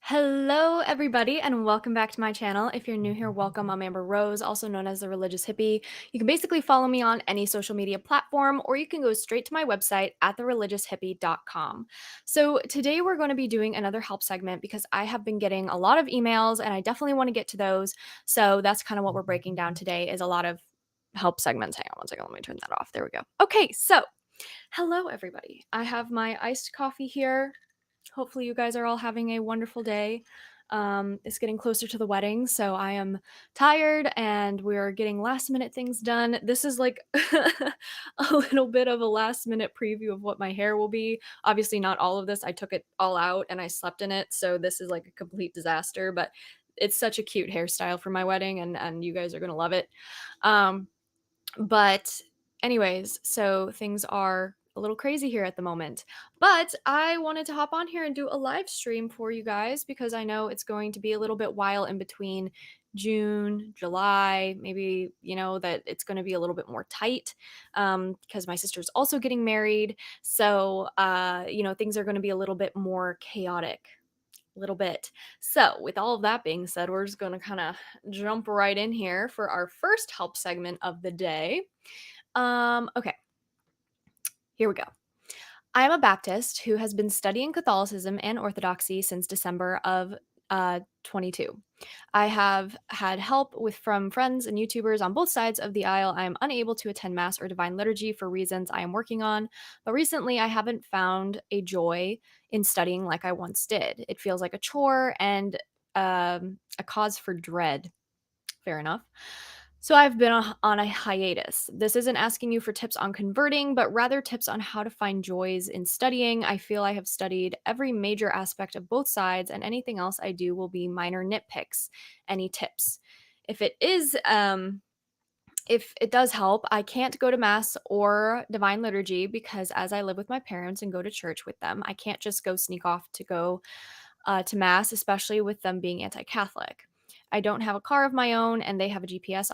Hello, everybody, and welcome back to my channel. If you're new here, welcome. I'm Amber Rose, also known as the Religious Hippie. You can basically follow me on any social media platform, or you can go straight to my website at thereligioushippie.com. So today we're going to be doing another help segment because I have been getting a lot of emails, and I definitely want to get to those. So that's kind of what we're breaking down today is a lot of help segments. Hang on one second, let me turn that off. There we go. Okay, so hello, everybody. I have my iced coffee here. Hopefully, you guys are all having a wonderful day. It's getting closer to the wedding, so I am tired and we're getting last minute things done. This is like a little bit of a last minute preview of what my hair will be. Obviously, not all of this. I took it all out and I slept in it, so this is like a complete disaster, but it's such a cute hairstyle for my wedding and you guys are going to love it. Um, but anyways, so things are a little crazy here at the moment. But I wanted to hop on here and do a live stream for you guys because I know it's going to be a little bit while in between June, July, maybe, that it's going to be a little bit more tight because my sister's also getting married. So, things are going to be a little bit more chaotic. Little bit. So, with all of that being said, we're just going to kind of jump right in here for our first help segment of the day. Okay, here we go. I am a Baptist who has been studying Catholicism and Orthodoxy since December of 22. I have had help from friends and YouTubers on both sides of the aisle. I am unable to attend Mass or Divine Liturgy for reasons I am working on, but recently I haven't found a joy in studying like I once did. It feels like a chore and a cause for dread. Fair enough. So I've been on a hiatus. This isn't asking you for tips on converting, but rather tips on how to find joys in studying. I feel I have studied every major aspect of both sides, and anything else I do will be minor nitpicks. Any tips? If it is, if it does help, I can't go to Mass or Divine Liturgy because as I live with my parents and go to church with them, I can't just go sneak off to go to Mass, especially with them being anti Catholic. I don't have a car of my own, and they have a GPS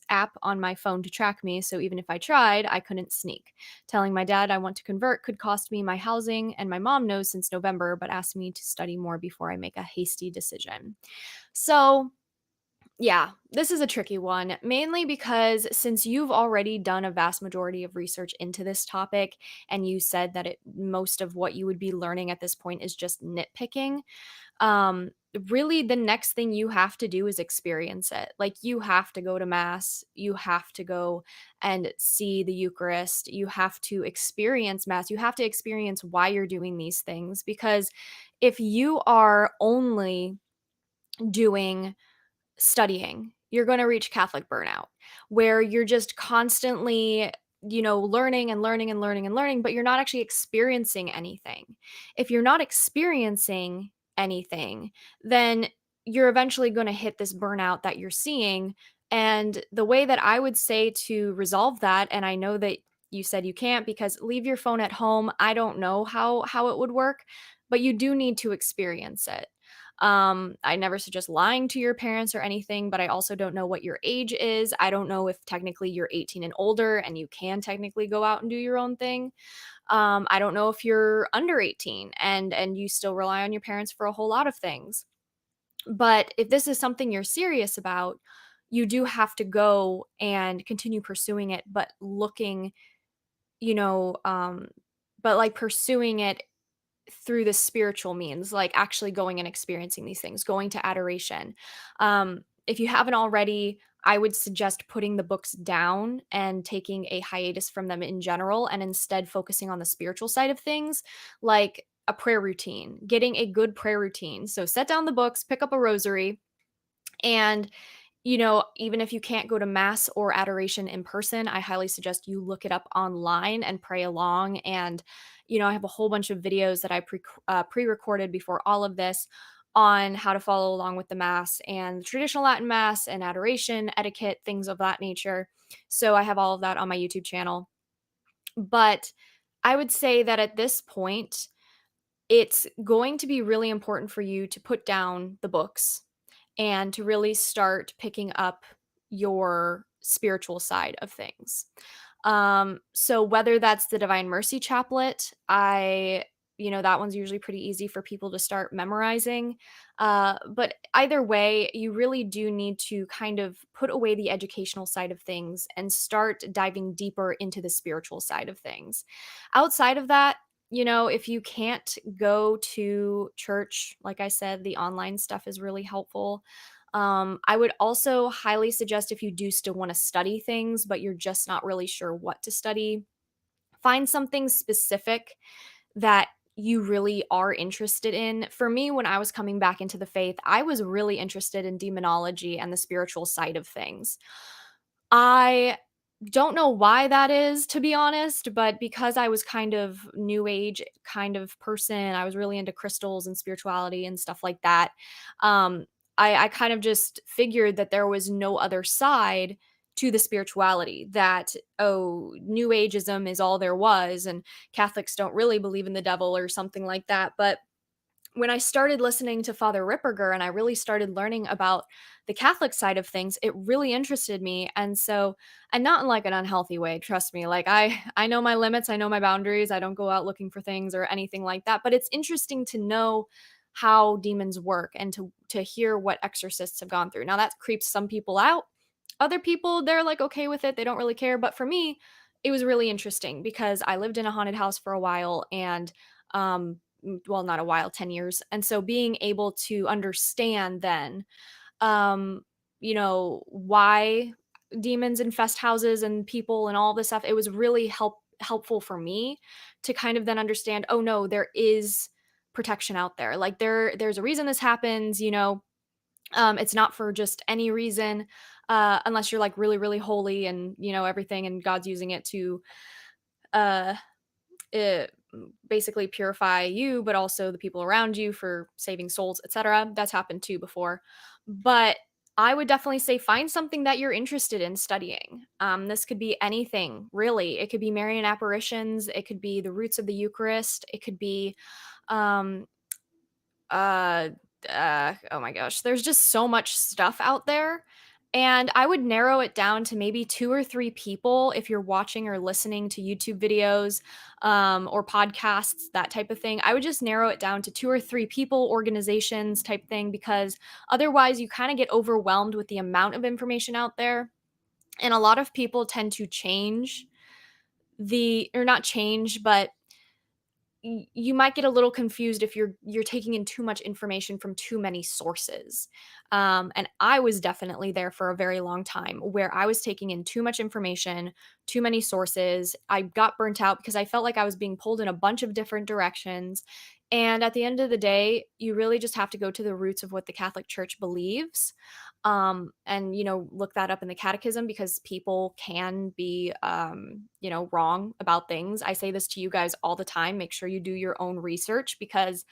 app on my phone to track me. So even if I tried, I couldn't sneak. Telling my dad I want to convert could cost me my housing, and my mom knows since November, but asked me to study more before I make a hasty decision. So yeah, this is a tricky one, mainly because since you've already done a vast majority of research into this topic and you said that most of what you would be learning at this point is just nitpicking, um really the next thing you have to do is experience it. Like you have to go to Mass, you have to go and see the Eucharist, you have to experience Mass, you have to experience why you're doing these things, because if you are only doing studying, you're going to reach Catholic burnout, where you're just constantly, learning and learning and learning and learning, but you're not actually experiencing anything. If you're not experiencing anything, then you're eventually going to hit this burnout that you're seeing. And the way that I would say to resolve that, and I know that you said you can't because leave your phone at home. I don't know how it would work, but you do need to experience it. I never suggest lying to your parents or anything, but I also don't know what your age is. I don't know if technically you're 18 and older and you can technically go out and do your own thing. I don't know if you're under 18 and you still rely on your parents for a whole lot of things. But if this is something you're serious about, you do have to go and continue pursuing it, but looking, you know, um, but like pursuing it through the spiritual means, like actually going and experiencing these things, going to adoration. If you haven't already, I would suggest putting the books down and taking a hiatus from them in general and instead focusing on the spiritual side of things, like a prayer routine, getting a good prayer routine. So set down the books, pick up a rosary, and even if you can't go to Mass or adoration in person, I highly suggest you look it up online and pray along. And, I have a whole bunch of videos that I pre recorded before all of this on how to follow along with the Mass and the traditional Latin Mass and adoration, etiquette, things of that nature. So I have all of that on my YouTube channel. But I would say that at this point, it's going to be really important for you to put down the books and to really start picking up your spiritual side of things. So whether that's the Divine Mercy Chaplet, I That one's usually pretty easy for people to start memorizing. But either way, you really do need to kind of put away the educational side of things and start diving deeper into the spiritual side of things. Outside of that, if you can't go to church, like I said, the online stuff is really helpful. I would also highly suggest, if you do still want to study things, but you're just not really sure what to study, find something specific that you really are interested in. For me, when I was coming back into the faith, I was really interested in demonology and the spiritual side of things. I don't know why that is, to be honest, but because I was kind of new age kind of person, I was really into crystals and spirituality and stuff like that. Um, I kind of just figured that there was no other side to the spirituality, that, oh, new ageism is all there was, and Catholics don't really believe in the devil or something like that. But when I started listening to Father Ripperger and I really started learning about the Catholic side of things, it really interested me. And so, and not in like an unhealthy way, trust me. Like I know my limits, I know my boundaries. I don't go out looking for things or anything like that, but it's interesting to know how demons work and to hear what exorcists have gone through. Now that creeps some people out. Other people, they're like okay with it. They don't really care, but for me, it was really interesting because I lived in a haunted house for a while, and well, not a while, 10 years. And so being able to understand then, um, why demons infest houses and people and all this stuff, it was really helpful for me to kind of then understand, oh no, there is protection out there. Like there's a reason this happens, it's not for just any reason, unless you're like really, really holy and everything, and God's using it to uh it basically purify you, but also the people around you for saving souls, etc. That's happened too before. But I would definitely say find something that you're interested in studying. This could be anything, really. It could be Marian apparitions, it could be the roots of the Eucharist, it could be um, uh, oh my gosh, there's just so much stuff out there. And I would narrow it down to maybe two or three people if you're watching or listening to YouTube videos, or podcasts, that type of thing. I would just narrow it down to two or three people, organizations type thing, because otherwise you kind of get overwhelmed with the amount of information out there. And a lot of people tend to change or not change, but you might get a little confused if you're taking in too much information from too many sources. And I was definitely there for a very long time where I was taking in too much information, too many sources. I got burnt out because I felt like I was being pulled in a bunch of different directions. And at the end of the day, you really just have to go to the roots of what the Catholic Church believes, and look that up in the catechism, because people can be wrong about things. I say this to you guys all the time: make sure you do your own research, because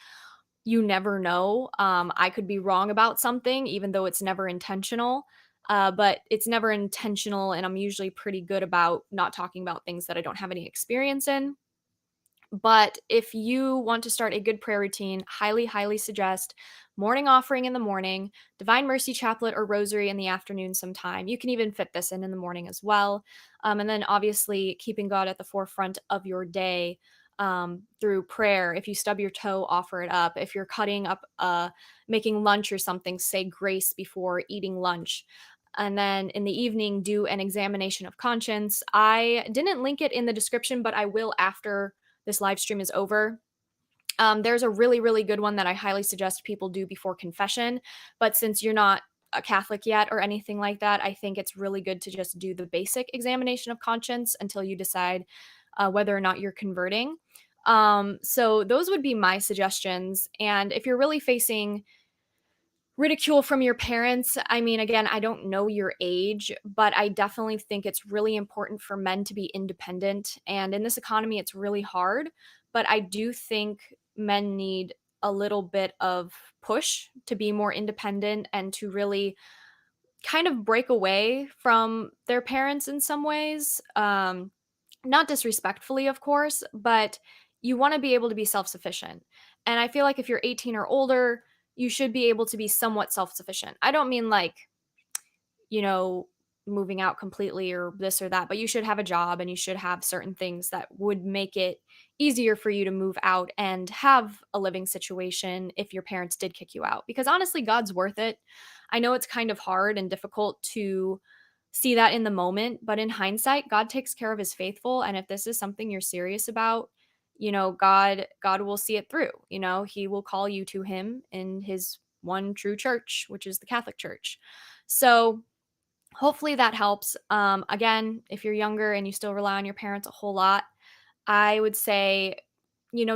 you never know. I could be wrong about something even though it's never intentional, but it's never intentional, and I'm usually pretty good about not talking about things that I don't have any experience in. But if you want to start a good prayer routine, highly, highly suggest morning offering in the morning, Divine Mercy Chaplet or Rosary in the afternoon sometime. You can even fit this in the morning as well. And then obviously keeping God at the forefront of your day, through prayer. If you stub your toe, offer it up. If you're cutting up, making lunch or something, say grace before eating lunch. And then in the evening, do an examination of conscience. I didn't link it in the description, but I will after this live stream is over. There's a really, really good one that I highly suggest people do before confession. But since you're not a Catholic yet or anything like that, I think it's really good to just do the basic examination of conscience until you decide whether or not you're converting. So those would be my suggestions. And if you're really facing ridicule from your parents, I mean, again, I don't know your age, but I definitely think it's really important for men to be independent. And in this economy, it's really hard. But I do think men need a little bit of push to be more independent and to really kind of break away from their parents in some ways. Not disrespectfully, of course, but you want to be able to be self sufficient. And I feel like if you're 18 or older, you should be able to be somewhat self sufficient. I don't mean like, you know, moving out completely or this or that, but you should have a job and you should have certain things that would make it easier for you to move out and have a living situation if your parents did kick you out. Because honestly, God's worth it. I know it's kind of hard and difficult to see that in the moment, but in hindsight, God takes care of his faithful, and if this is something you're serious about, God will see it through. He will call you to him in his one true church, which is the Catholic Church. So, hopefully that helps. Again, if you're younger and you still rely on your parents a whole lot, I would say,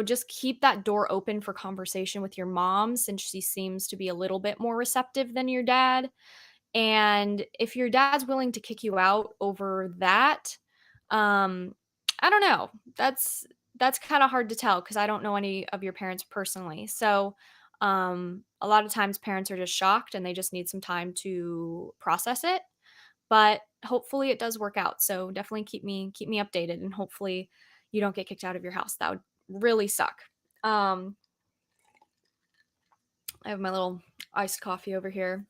just keep that door open for conversation with your mom since she seems to be a little bit more receptive than your dad. And if your dad's willing to kick you out over that, um, I don't know. That's kind of hard to tell because I don't know any of your parents personally. So, a lot of times parents are just shocked and they just need some time to process it, but hopefully it does work out. So definitely keep me updated, and hopefully you don't get kicked out of your house. That would really suck. Um, I have my little iced coffee over here.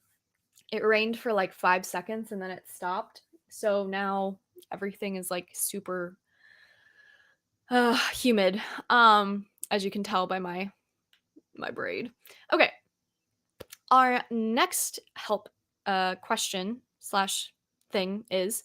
It rained for like 5 seconds and then it stopped. So now everything is like super humid. As you can tell by my braid. Okay, our next help question slash thing is,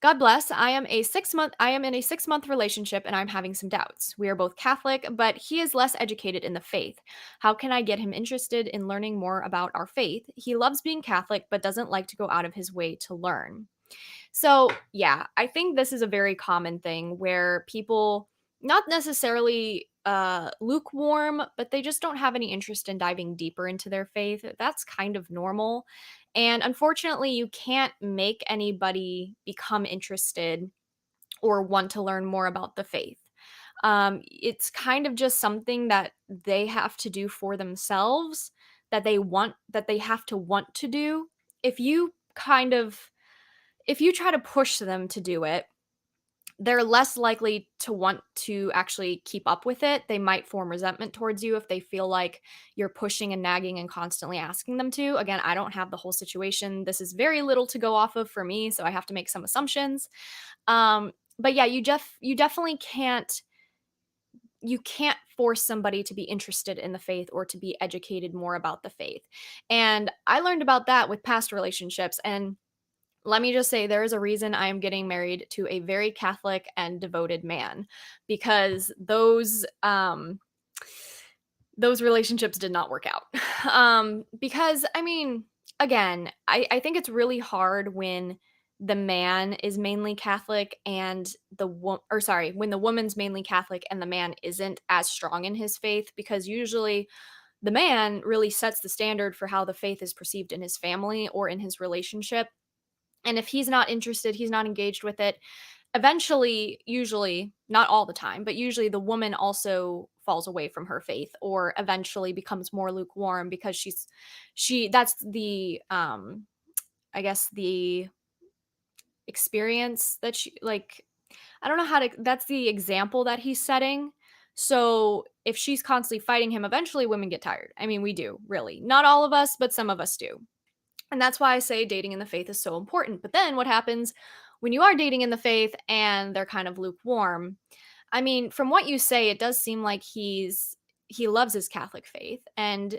God bless. I am in a 6-month relationship and I'm having some doubts. We are both Catholic, but he is less educated in the faith. How can I get him interested in learning more about our faith? He loves being Catholic but doesn't like to go out of his way to learn. So, yeah, I think this is a very common thing where people, not necessarily lukewarm, but they just don't have any interest in diving deeper into their faith. That's kind of normal. And unfortunately, you can't make anybody become interested or want to learn more about the faith. It's kind of just something that they have to do for themselves, that they have to want to do. If you kind of if you try to push them to do it, they're less likely to want to actually keep up with it. They might form resentment towards you if they feel like you're pushing and nagging and constantly asking them to. Again, I don't have the whole situation. This is very little to go off of for me, so I have to make some assumptions. But yeah, you definitely can't force somebody to be interested in the faith or to be educated more about the faith. And I learned about that with past relationships, and let me just say there is a reason I am getting married to a very Catholic and devoted man, because those relationships did not work out. Because I mean, again, I think it's really hard when the man is mainly Catholic and when the woman's mainly Catholic and the man isn't as strong in his faith, because usually the man really sets the standard for how the faith is perceived in his family or in his relationship. And if he's not interested, he's not engaged with it, eventually, usually, not all the time, but usually the woman also falls away from her faith or eventually becomes more lukewarm because that's the I guess the experience that she like I don't know how to that's the example that he's setting. So if she's constantly fighting him, eventually women get tired. I mean, we do, really. Not all of us, but some of us do. And that's why I say dating in the faith is so important. But then what happens when you are dating in the faith and they're kind of lukewarm? I mean, from what you say, it does seem like he loves his Catholic faith, and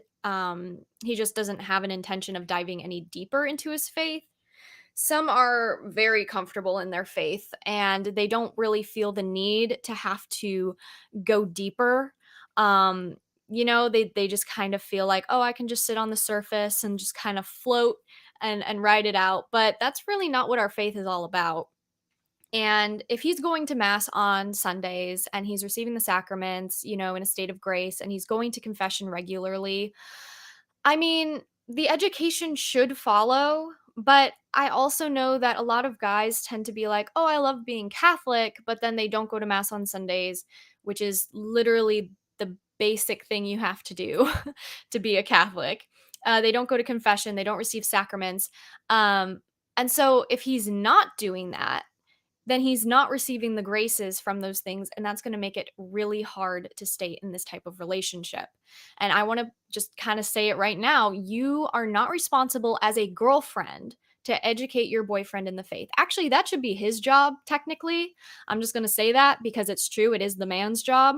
he just doesn't have an intention of diving any deeper into his faith. Some are very comfortable in their faith and they don't really feel the need to have to go deeper. Um, they just kind of feel like, oh, I can just sit on the surface and just kind of float and ride it out. But that's really not what our faith is all about. And if he's going to mass on Sundays and he's receiving the sacraments, in a state of grace, and he's going to confession regularly, I mean, the education should follow, but I also know that a lot of guys tend to be like, "Oh, I love being Catholic," but then they don't go to mass on Sundays, which is literally the basic thing you have to do to be a Catholic. They don't go to confession, they don't receive sacraments. Um, and so if he's not doing that, then he's not receiving the graces from those things, and that's going to make it really hard to stay in this type of relationship. And I want to just kind of say it right now, you are not responsible as a girlfriend to educate your boyfriend in the faith. Actually, that should be his job, technically. I'm just going to say that because it's true. It is the man's job.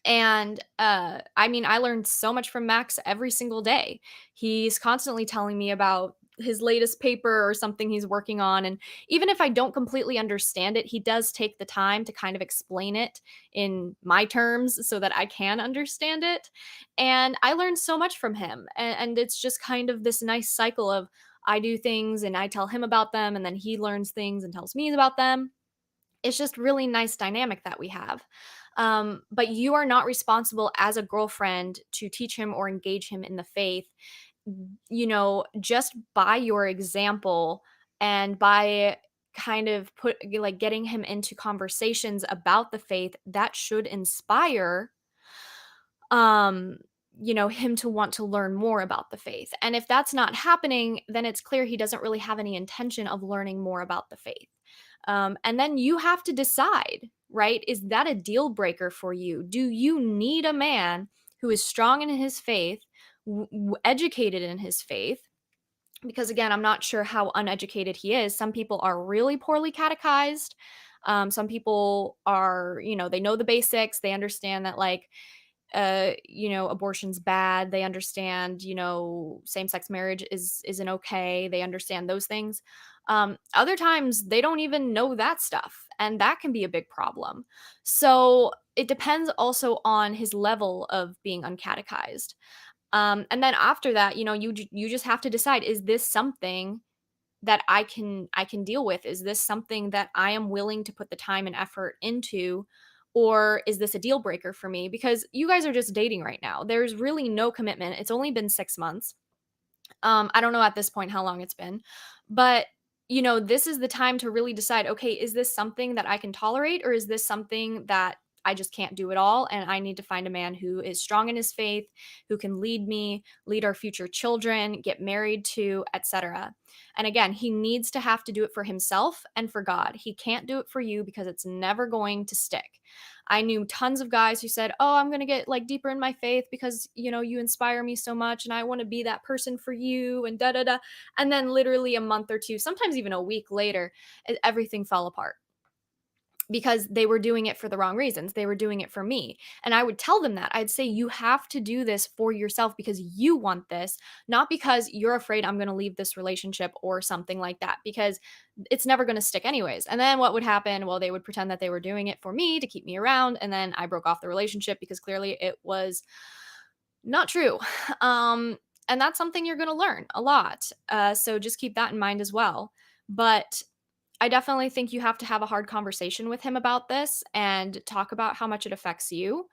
And I mean, I learned so much from Max every single day. He's constantly telling me about his latest paper or something he's working on. And even if I don't completely understand it, he does take the time to kind of explain it in my terms so that I can understand it. And I learned so much from him. And it's just kind of this nice cycle of I do things and I tell him about them, and then he learns things and tells me about them. It's just really nice dynamic that we have. But you are not responsible as a girlfriend to teach him or engage him in the faith. Just by your example and by kind of getting him into conversations about the faith that should inspire um him to want to learn more about the faith. And if that's not happening, then it's clear he doesn't really have any intention of learning more about the faith. And then you have to decide, right? Is that a deal breaker for you? Do you need a man who is strong in his faith, educated in his faith? Because again, I'm not sure how uneducated he is. Some people are really poorly catechized. Some people are, they know the basics. They understand that, like, abortion's bad. They understand, same-sex marriage isn't okay. They understand those things. Other times they don't even know that stuff, and that can be a big problem. So it depends also on his level of being uncatechized. And then after that, you just have to decide, is this something that I can deal with? Is this something that I am willing to put the time and effort into? Or is this a deal breaker for me? Because you guys are just dating right now. There's really no commitment. It's only been 6 months. I don't know at this point how long it's been, but this is the time to really decide, okay, is this something that I can tolerate, or is this something that I just can't do at all? And I need to find a man who is strong in his faith, who can lead me, lead our future children, get married to, etc. And again, he needs to have to do it for himself and for God. He can't do it for you because it's never going to stick. I knew tons of guys who said, "Oh, I'm going to get like deeper in my faith because, you inspire me so much and I want to be that person for you and da da da." And then literally a month or two, sometimes even a week later, everything fell apart because they were doing it for the wrong reasons. They were doing it for me. And I would tell them that. I'd say, you have to do this for yourself because you want this, not because you're afraid I'm going to leave this relationship or something like that, because it's never going to stick anyways. And then what would happen? Well, they would pretend that they were doing it for me to keep me around. And then I broke off the relationship because clearly it was not true. And that's something you're going to learn a lot. So just keep that in mind as well. But I definitely think you have to have a hard conversation with him about this and talk about how much it affects you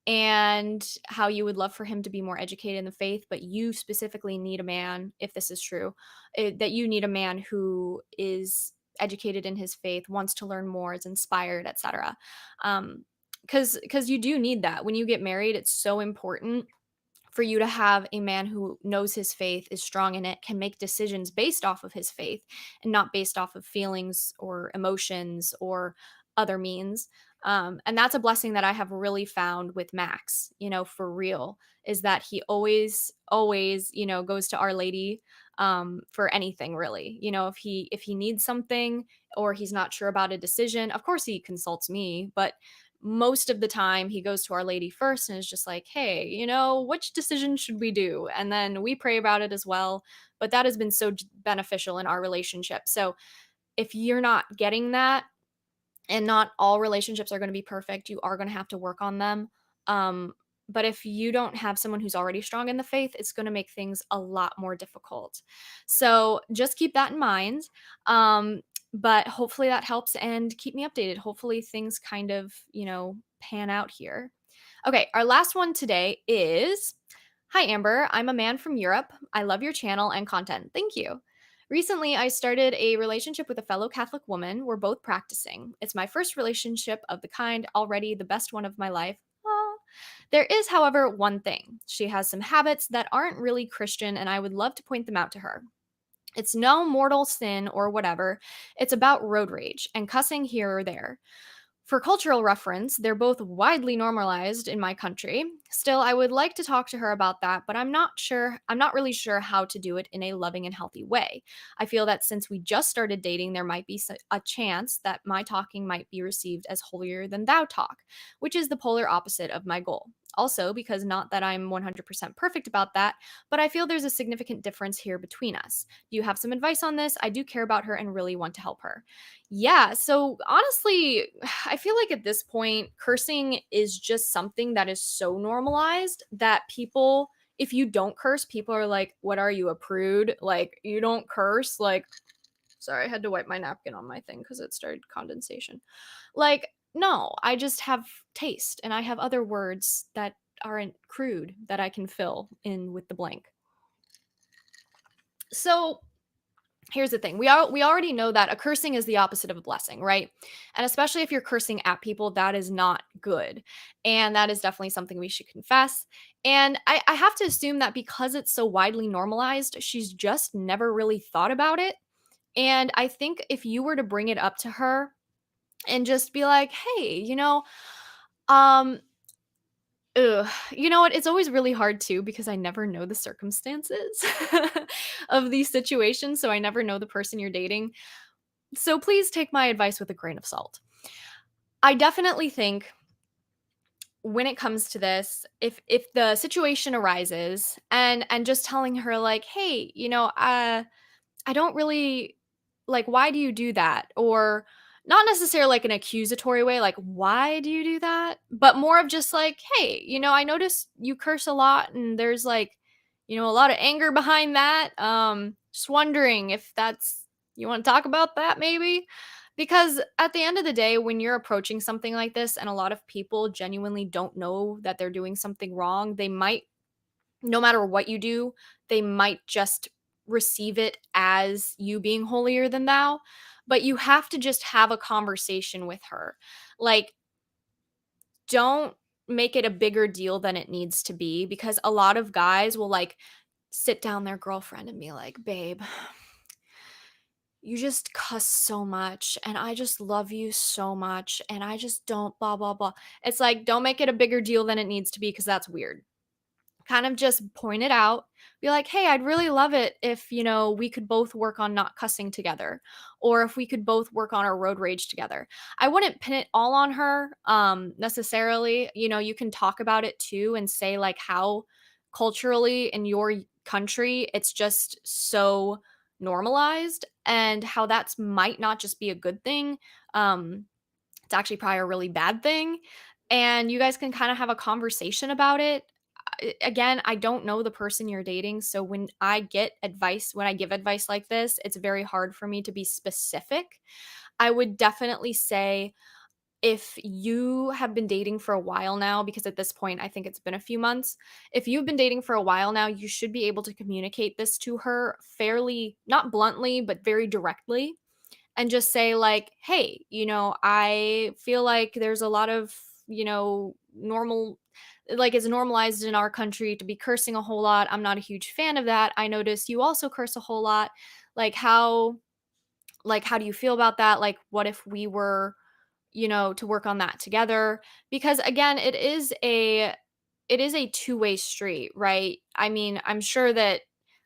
and how you would love for him to be more educated in the faith, but you specifically need a man, if this is true, that you need a man who is educated in his faith, wants to learn more, is inspired, etc. Because you do need that when you get married. It's so important for you to have a man who knows his faith, is strong in it, can make decisions based off of his faith and not based off of feelings or emotions or other means. And that's a blessing that I have really found with Max, for real, is that he always, goes to Our Lady for anything really. If he needs something or he's not sure about a decision, of course he consults me, but most of the time he goes to Our Lady first and is just like, hey, which decision should we do? And then we pray about it as well. But that has been so beneficial in our relationship. So if you're not getting that, and not all relationships are going to be perfect, you are going to have to work on them. Um, but if you don't have someone who's already strong in the faith, it's going to make things a lot more difficult. So just keep that in mind. But hopefully that helps, and keep me updated. Hopefully things kind of, pan out here. Okay, our last one today is, hi, Amber. I'm a man from Europe. I love your channel and content. Thank you. Recently, I started a relationship with a fellow Catholic woman. We're both practicing. It's my first relationship of the kind, already the best one of my life. Aw. There is, however, one thing. She has some habits that aren't really Christian, and I would love to point them out to her. It's no mortal sin or whatever. It's about road rage and cussing here or there. For cultural reference, they're both widely normalized in my country. Still, I would like to talk to her about that, but I'm not really sure how to do it in a loving and healthy way. I feel that since we just started dating, there might be a chance that my talking might be received as holier than thou talk, which is the polar opposite of my goal. Also, because not that I'm 100% perfect about that, but I feel there's a significant difference here between us. Do you have some advice on this? I do care about her and really want to help her. Yeah, so honestly, I feel like at this point, cursing is just something that is so normalized that people, if you don't curse, people are like, "What are you, a prude? Like, you don't curse?" Like, sorry, I had to wipe my napkin on my thing because it started condensation. Like, no, I just have taste and I have other words that aren't crude that I can fill in with the blank. So, here's the thing. We already know that a cursing is the opposite of a blessing, right? And especially if you're cursing at people, that is not good. And that is definitely something we should confess. And I have to assume that because it's so widely normalized, she's just never really thought about it. And I think if you were to bring it up to her and just be like, hey, um, you know what? It's always really hard too because I never know the circumstances of these situations. So I never know the person you're dating. So please take my advice with a grain of salt. I definitely think when it comes to this, if the situation arises and just telling her like, "Hey, I don't really like, why do you do that?" Or not necessarily like an accusatory way, like, "Why do you do that?" But more of just like, "Hey, I noticed you curse a lot and there's like, a lot of anger behind that. Just wondering if that's you want to talk about that maybe?" Because at the end of the day, when you're approaching something like this and a lot of people genuinely don't know that they're doing something wrong, they might no matter what you do, they might just receive it as you being holier than thou. But you have to just have a conversation with her. Like, don't make it a bigger deal than it needs to be because a lot of guys will like sit down their girlfriend and be like, babe, you just cuss so much and I just love you so much and I just don't blah blah blah. It's like don't make it a bigger deal than it needs to be because that's weird. Kind of just point it out. Be like, "Hey, I'd really love it if, we could both work on not cussing together or if we could both work on our road rage together." I wouldn't pin it all on her necessarily. You can talk about it too and say like how culturally in your country it's just so normalized and how that's might not just be a good thing. It's actually probably a really bad thing. And you guys can kind of have a conversation about it. Again, I don't know the person you're dating. So when I give advice like this, it's very hard for me to be specific. I would definitely say if you have been dating for a while now, because at this point, I think it's been a few months. If you've been dating for a while now, you should be able to communicate this to her fairly, not bluntly, but very directly and just say like, "Hey, I feel like there's a lot of, normal like it's normalized in our country to be cursing a whole lot. I'm not a huge fan of that. I notice you also curse a whole lot. Like how do you feel about that? Like what if we were, to work on that together?" Because again, it is a two-way street, right? I mean, I'm sure that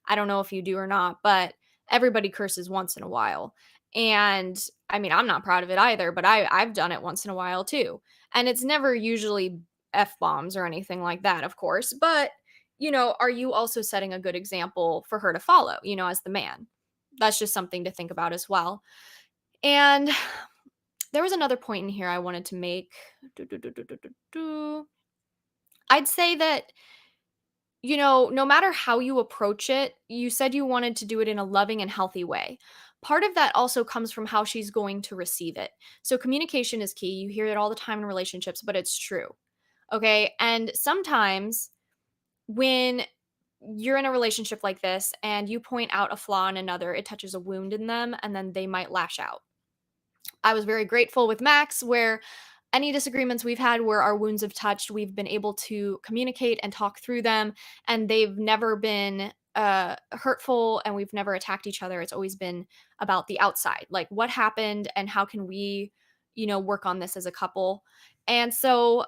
I don't know if you do or not, but everybody curses once in a while. And I mean, I'm not proud of it either, but I've done it once in a while too. And it's never usually F bombs or anything like that, of course. But, are you also setting a good example for her to follow, as the man? That's just something to think about as well. And there was another point in here I wanted to make. Do, do, do, do, do, do, do. I'd say that no matter how you approach it, you said you wanted to do it in a loving and healthy way. Part of that also comes from how she's going to receive it. So, communication is key. You hear it all the time in relationships, but it's true. Okay. And sometimes when you're in a relationship like this and you point out a flaw in another, it touches a wound in them and then they might lash out. I was very grateful with Max, where any disagreements we've had where our wounds have touched, we've been able to communicate and talk through them, and they've never been hurtful and we've never attacked each other. It's always been about the outside, like what happened and how can we work on this as a couple. And so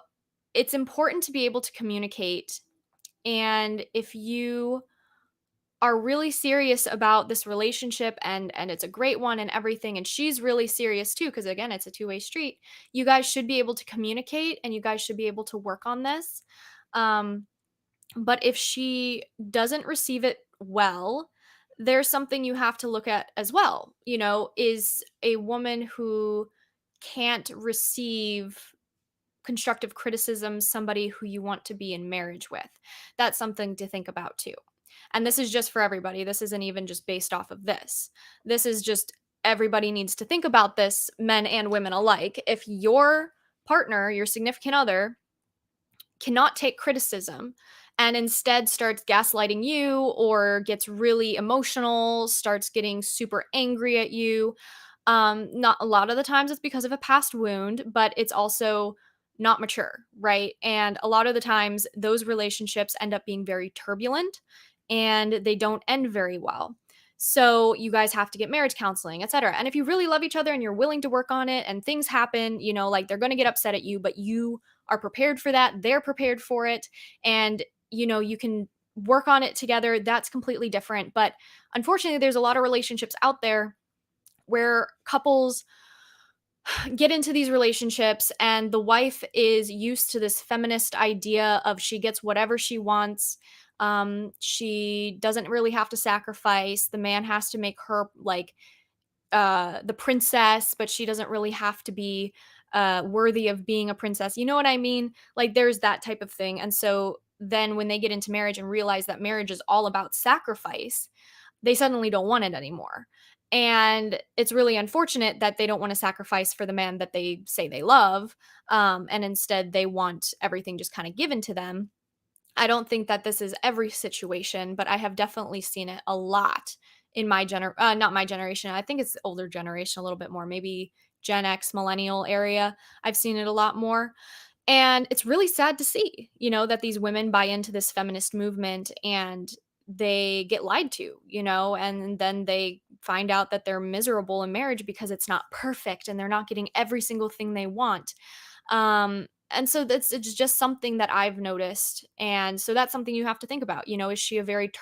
it's important to be able to communicate. And if you are really serious about this relationship and it's a great one and everything, and she's really serious too, because again, it's a two-way street, you guys should be able to communicate and you guys should be able to work on this. Um, but if she doesn't receive it well, there's something you have to look at as well. Is a woman who can't receive constructive criticism somebody who you want to be in marriage with? That's something to think about too. And this is just for everybody. This isn't even just based off of this. This is just everybody needs to think about this, men and women alike. If your partner, your significant other, cannot take criticism and instead starts gaslighting you or gets really emotional, starts getting super angry at you, not a lot of the times it's because of a past wound, but it's also not mature, right? And a lot of the times those relationships end up being very turbulent and they don't end very well. So you guys have to get marriage counseling, etc. And if you really love each other and you're willing to work on it and things happen, like they're going to get upset at you, but you are prepared for that, they're prepared for it, and you can work on it together, that's completely different. But unfortunately, there's a lot of relationships out there where couples get into these relationships and the wife is used to this feminist idea of she gets whatever she wants. She doesn't really have to sacrifice. The man has to make her like the princess, but she doesn't really have to be worthy of being a princess. You know what I mean? Like there's that type of thing. And so then when they get into marriage and realize that marriage is all about sacrifice, they suddenly don't want it anymore. And it's really unfortunate that they don't want to sacrifice for the man that they say they love. And instead, they want everything just kind of given to them. I don't think that this is every situation, but I have definitely seen it a lot in not my generation. I think it's the older generation a little bit more, maybe Gen X, millennial area. I've seen it a lot more. And it's really sad to see, that these women buy into this feminist movement and they get lied to, and then they find out that they're miserable in marriage because it's not perfect and they're not getting every single thing they want. And so it's just something that I've noticed. And so that's something you have to think about. Is she a very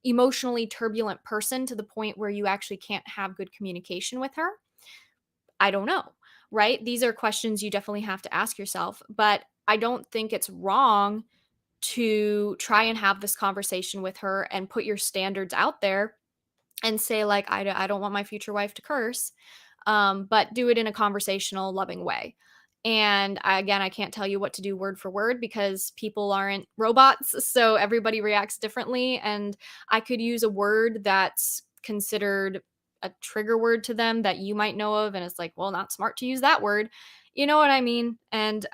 emotionally turbulent person to the point where you actually can't have good communication with her? I don't know, right? These are questions you definitely have to ask yourself, but I don't think it's wrong to try and have this conversation with her and put your standards out there and say like I don't want my future wife to curse, but do it in a conversational, loving way. And again, I can't tell you what to do word for word because people aren't robots, so everybody reacts differently. And I could use a word that's considered a trigger word to them that you might know of, and it's like, well, not smart to use that word. You know what I mean? And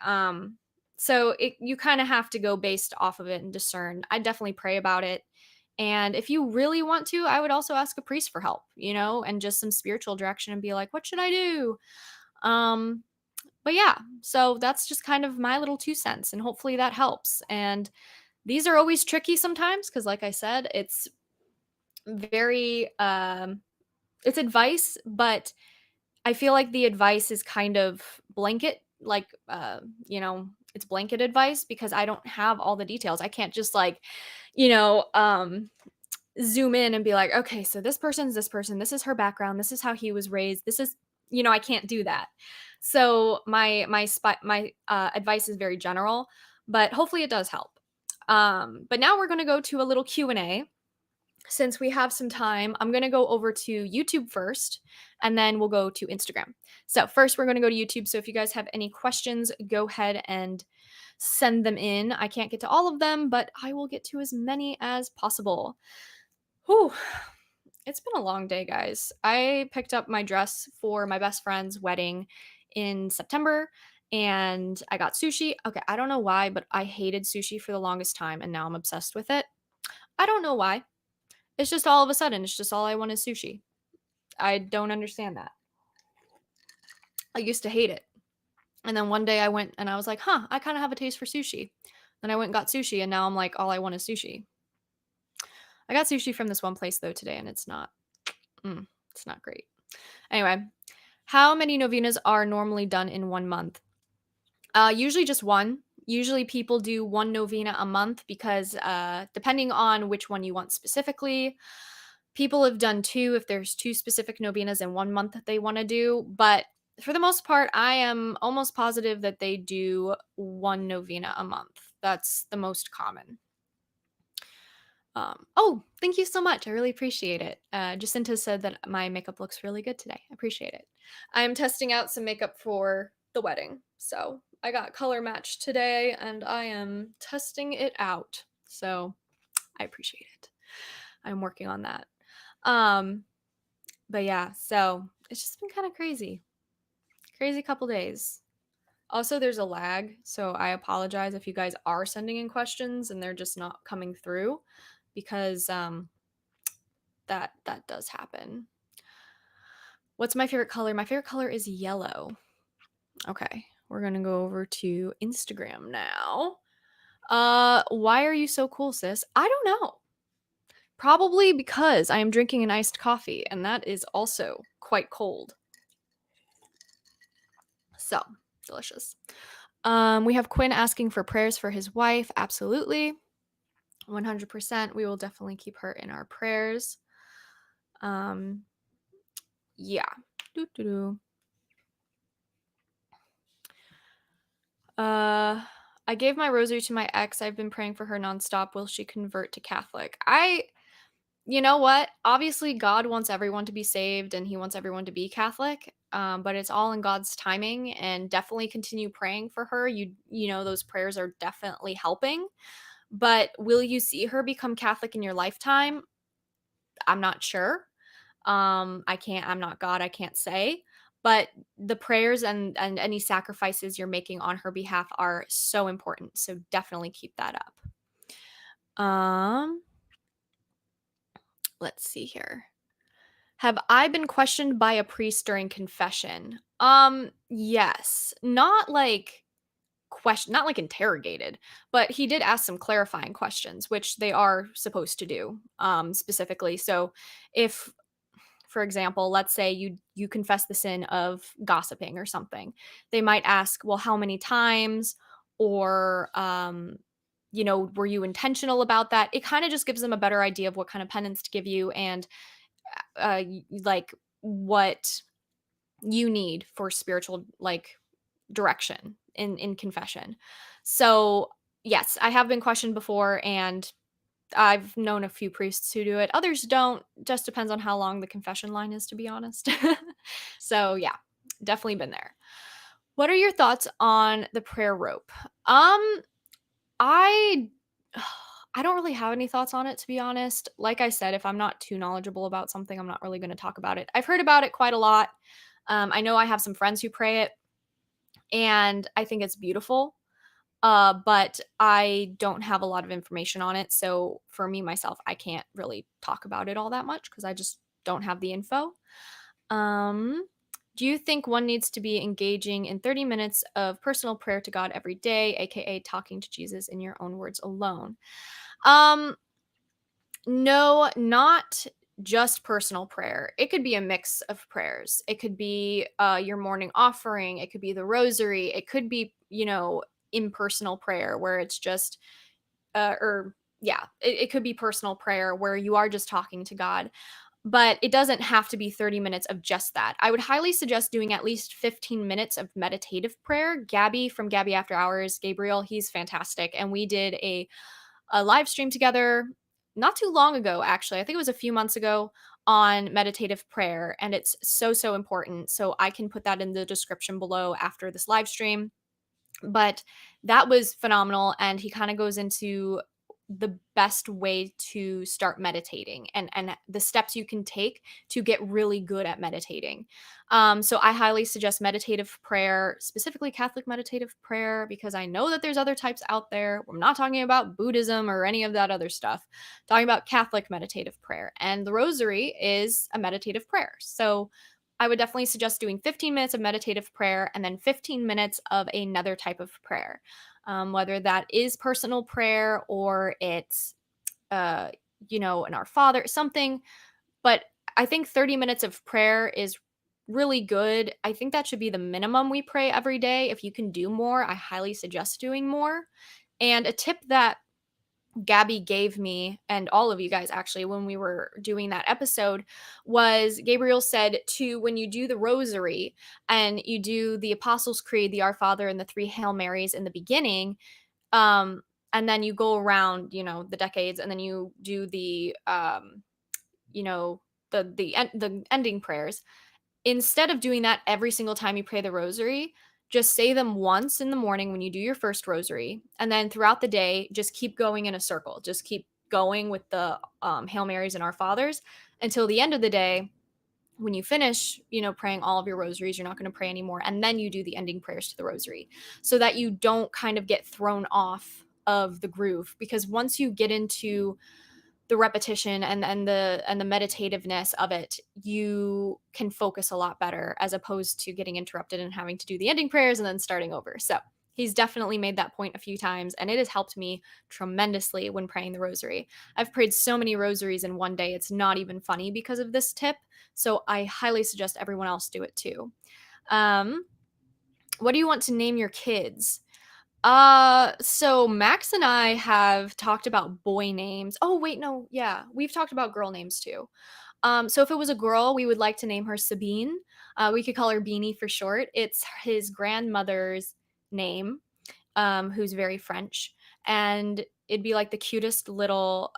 so you kind of have to go based off of it and discern. I definitely pray about it. And if you really want to, I would also ask a priest for help, and just some spiritual direction and be like, what should I do? Um, but yeah, so that's just kind of my little 2 cents, and hopefully that helps. And these are always tricky sometimes because, like I said, it's very, it's advice, but I feel like the advice is kind of blanket, like, it's blanket advice because I don't have all the details. I can't just like, you know, um, zoom in and be like, okay, so this person's this person, this is her background, this is how he was raised, this is, I can't do that. So my advice is very general, but hopefully it does help. But now we're going to go to a little Q&A. Since we have some time, I'm going to go over to YouTube first, and then we'll go to Instagram. So first, we're going to go to YouTube. So if you guys have any questions, go ahead and send them in. I can't get to all of them, but I will get to as many as possible. Whew. It's been a long day, guys. I picked up my dress for my best friend's wedding in September and I got sushi. Okay, I don't know why, but I hated sushi for the longest time and now I'm obsessed with it. I don't know why. It's just all of a sudden, it's just all I want is sushi. I don't understand that. I used to hate it. And then one day I went and I was like, huh, I kind of have a taste for sushi. Then I went and got sushi and now I'm like, all I want is sushi. I got sushi from this one place though today and it's not great. Anyway, How many novenas are normally done in 1 month? Usually just one. Usually people do one novena a month because depending on which one you want specifically, people have done two if there's two specific novenas in 1 month that they want to do. But for the most part, I am almost positive that they do one novena a month. That's the most common. Oh, thank you so much. I really appreciate it. Jacinta said that my makeup looks really good today. I appreciate it. I'm testing out some makeup for the wedding. So I got color matched today and I am testing it out. So I appreciate it. I'm working on that. Um, but yeah, so it's just been kind of crazy. Crazy couple days. Also, there's a lag, so I apologize if you guys are sending in questions and they're just not coming through because that does happen. What's my favorite color? My favorite color is yellow. Okay, we're gonna go over to Instagram now. Why are you so cool, sis? I don't know. Probably because I am drinking an iced coffee, and that is also quite cold. So delicious. We have Quinn asking for prayers for his wife. Absolutely. 100%. We will definitely keep her in our prayers. Yeah. Doo-doo-doo. I gave my rosary to my ex. I've been praying for her nonstop. Will she convert to Catholic? You know what? Obviously, God wants everyone to be saved and he wants everyone to be Catholic. But it's all in God's timing and definitely continue praying for her. You know, those prayers are definitely helping. But will you see her become Catholic in your lifetime? I'm not sure. I'm not God, I can't say. But the prayers and any sacrifices you're making on her behalf are so important. So definitely keep that up. Let's see here. Have I been questioned by a priest during confession? Yes. Not like interrogated, but he did ask some clarifying questions, which they are supposed to do, specifically. So if, for example, let's say you confess the sin of gossiping or something, they might ask, well, how many times, or were you intentional about that? It kind of just gives them a better idea of what kind of penance to give you and like what you need for spiritual like direction in confession. So yes, I have been questioned before, and I've known a few priests who do it. Others don't. Just depends on how long the confession line is, to be honest. So yeah, definitely been there. What are your thoughts on the prayer rope? I I don't really have any thoughts on it, to be honest. Like I said, if I'm not too knowledgeable about something, I'm not really going to talk about it. I've heard about it quite a lot. I know I have some friends who pray it, and I think it's beautiful. But I don't have a lot of information on it. So for me myself, I can't really talk about it all that much because I just don't have the info. Um, do you think one needs to be engaging in 30 minutes of personal prayer to God every day, aka talking to Jesus in your own words alone? Um, no, not just personal prayer. It could be a mix of prayers. It could be your morning offering. It could be the rosary. It could be, impersonal prayer where it's just, or yeah, it could be personal prayer where you are just talking to God. But it doesn't have to be 30 minutes of just that. I would highly suggest doing at least 15 minutes of meditative prayer. Gabby from Gabby After Hours, Gabriel, he's fantastic. And we did a live stream together not too long ago, actually. I think it was a few months ago on meditative prayer. And it's so, so important. So I can put that in the description below after this live stream. But that was phenomenal. And he kind of goes into the best way to start meditating and the steps you can take to get really good at meditating. So I highly suggest meditative prayer, specifically Catholic meditative prayer, because I know that there's other types out there. I'm not talking about Buddhism or any of that other stuff. I'm talking about Catholic meditative prayer, and the Rosary is a meditative prayer. So I would definitely suggest doing 15 minutes of meditative prayer and then 15 minutes of another type of prayer, whether that is personal prayer or it's, uh, an Our Father, something. But I think 30 minutes of prayer is really good. I think that should be the minimum we pray every day. If you can do more, I highly suggest doing more. And a tip that Gabby gave me, and all of you guys actually, when we were doing that episode, was Gabriel said to, when you do the rosary and you do the Apostles' Creed, the Our Father, and the three Hail Marys in the beginning, um, and then you go around, the decades, and then you do the, you know, the ending prayers. Instead of doing that every single time you pray the rosary, just say them once in the morning when you do your first rosary. And then throughout the day, just keep going in a circle. Just keep going with the Hail Marys and Our Fathers until the end of the day. When you finish, praying all of your rosaries, you're not going to pray anymore. And then you do the ending prayers to the rosary so that you don't kind of get thrown off of the groove. Because once you get into the repetition and the meditativeness of it, you can focus a lot better as opposed to getting interrupted and having to do the ending prayers and then starting over. So he's definitely made that point a few times, and it has helped me tremendously when praying the rosary. I've prayed so many rosaries in one day, it's not even funny because of this tip. So I highly suggest everyone else do it too. um what do you want to name your kids? So Max and I have talked about boy names. Oh, wait, no, yeah, we've talked about girl names too. So if it was a girl, we would like to name her Sabine. We could call her Beanie for short. It's his grandmother's name, who's very French, and it'd be like the cutest little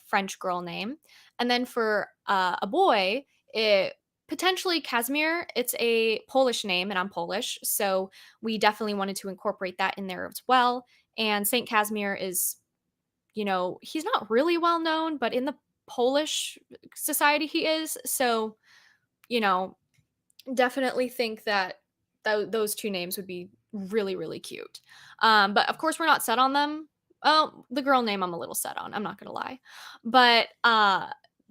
French girl name. And then for a boy, it potentially Casimir. It's a Polish name, and I'm Polish, so we definitely wanted to incorporate that in there as well. And Saint Casimir is, he's not really well known, but in the Polish society he is. So, you know, definitely think that those two names would be really, really cute. But of course, we're not set on them. Oh, the girl name I'm a little set on. I'm not gonna lie, but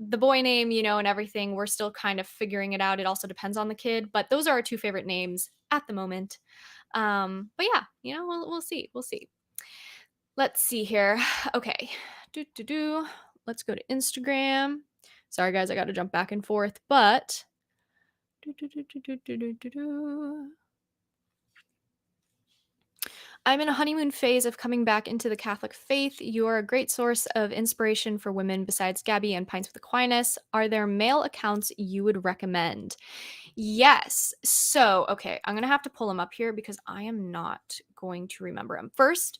the boy name, and everything, we're still kind of figuring it out. It also depends on the kid, but those are our two favorite names at the moment. But yeah, we'll see. We'll see. Let's see here. Okay. Do do do. Let's go to Instagram. Sorry guys, I got to jump back and forth, but do, do, do, do, do, do, do, do, do. I'm in a honeymoon phase of coming back into the Catholic faith. You are a great source of inspiration for women besides Gabby and Pints with Aquinas. Are there male accounts you would recommend? Yes. So, okay, I'm going to have to pull them up here because I am not going to remember them. First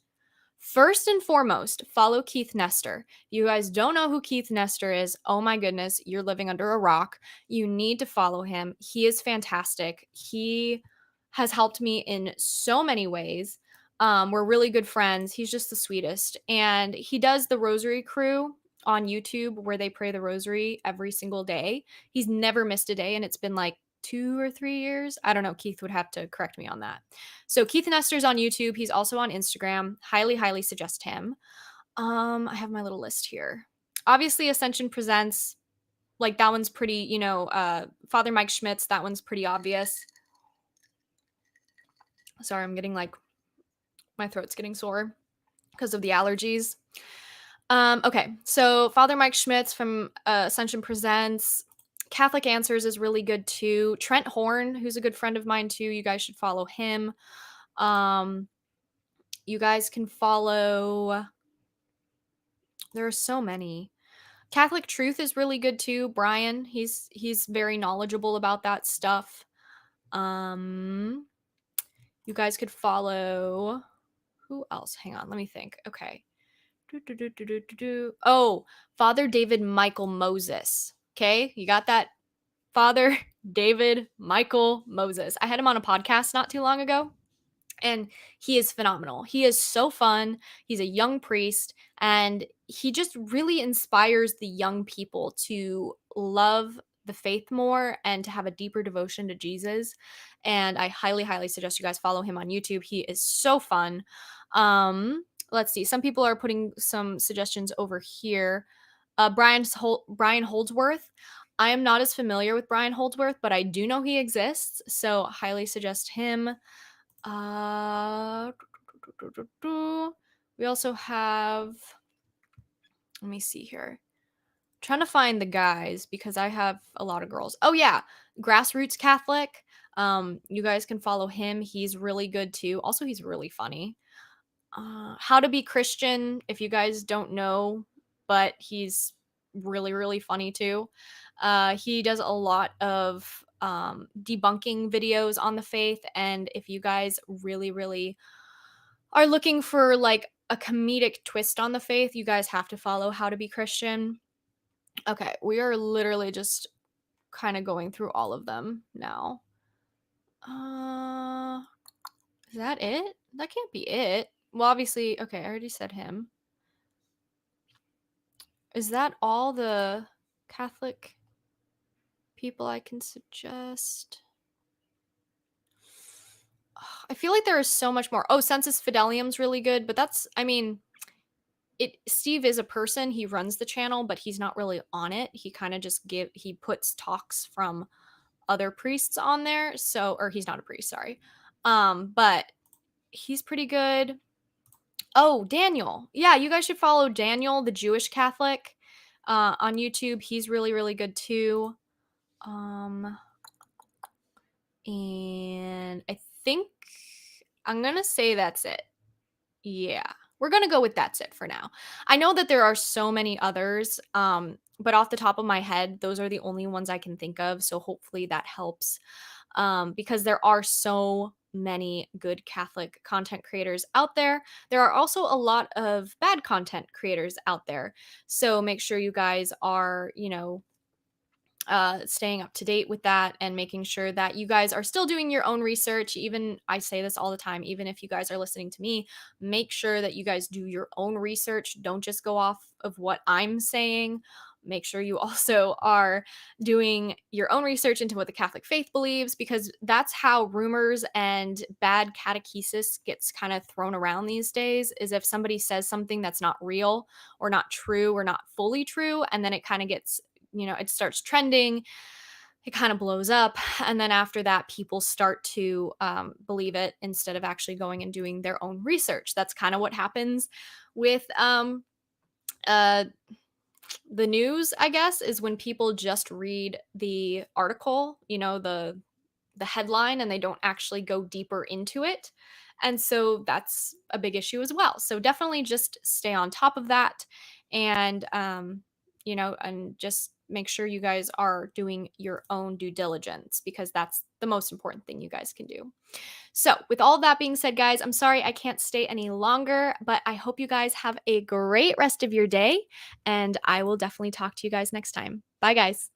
and foremost, follow Keith Nestor. You guys don't know who Keith Nestor is. Oh my goodness, you're living under a rock. You need to follow him. He is fantastic. He has helped me in so many ways. We're really good friends. He's just the sweetest. And he does the Rosary Crew on YouTube where they pray the rosary every single day. He's never missed a day, and it's been like 2 or 3 years. I don't know. Keith would have to correct me on that. So Keith Nestor's on YouTube. He's also on Instagram. Highly, highly suggest him. I have my little list here. Obviously, Ascension Presents, like that one's pretty, Father Mike Schmitz, that one's pretty obvious. Sorry, I'm getting like, my throat's getting sore because of the allergies. Okay, so Father Mike Schmitz from Ascension Presents. Catholic Answers is really good too. Trent Horn, who's a good friend of mine too. You guys should follow him. You guys can follow. There are so many. Catholic Truth is really good too. Brian, he's very knowledgeable about that stuff. You guys could follow. Who else? Hang on, let me think. Okay. Oh, Father David Michael Moses. Okay, you got that? Father David Michael Moses. I had him on a podcast not too long ago, and he is phenomenal. He is so fun. He's a young priest, and he just really inspires the young people to love the faith more and to have a deeper devotion to Jesus. And I highly, highly suggest you guys follow him on YouTube. He is so fun. Let's see. Some people are putting some suggestions over here. Brian Holdsworth. I am not as familiar with Brian Holdsworth, but I do know he exists, so highly suggest him. We also have, let me see here. I'm trying to find the guys because I have a lot of girls. Oh yeah, Grassroots Catholic. You guys can follow him. He's really good too. Also, he's really funny. How to Be Christian, if you guys don't know, but he's really, really funny too. He does a lot of debunking videos on the faith. And if you guys really, really are looking for like a comedic twist on the faith, you guys have to follow How to Be Christian. Okay, we are literally just kind of going through all of them now. Uh, is that it? That can't be it. Well, obviously, okay, I already said him. Is that all the Catholic people I can suggest? I feel like there is so much more. Oh, Census Fidelium's really good, but that's, I mean, Steve is a person, he runs the channel, but he's not really on it. He kind of just he puts talks from other priests on there. So, or he's not a priest, sorry. But he's pretty good. Oh, Daniel. Yeah, you guys should follow Daniel, the Jewish Catholic, on YouTube. He's really, really good too. And I think I'm gonna say that's it. Yeah, we're gonna go with that's it for now. I know that there are so many others, but off the top of my head, those are the only ones I can think of. So hopefully that helps, because there are so many good Catholic content creators out there. There are also a lot of bad content creators out there. So make sure you guys are, staying up to date with that and making sure that you guys are still doing your own research. Even I say this all the time, even if you guys are listening to me, make sure that you guys do your own research. Don't just go off of what I'm saying. Make sure you also are doing your own research into what the Catholic faith believes, because that's how rumors and bad catechesis gets kind of thrown around these days. Is if somebody says something that's not real or not true or not fully true, and then it kind of gets, it starts trending, it kind of blows up. And then after that, people start to believe it instead of actually going and doing their own research. That's kind of what happens with uh, the news, I guess, is when people just read the article, the headline, and they don't actually go deeper into it. And so that's a big issue as well. So definitely just stay on top of that, and and just make sure you guys are doing your own due diligence, because that's the most important thing you guys can do. So, with all that being said, guys, I'm sorry I can't stay any longer, but I hope you guys have a great rest of your day, and I will definitely talk to you guys next time. Bye, guys.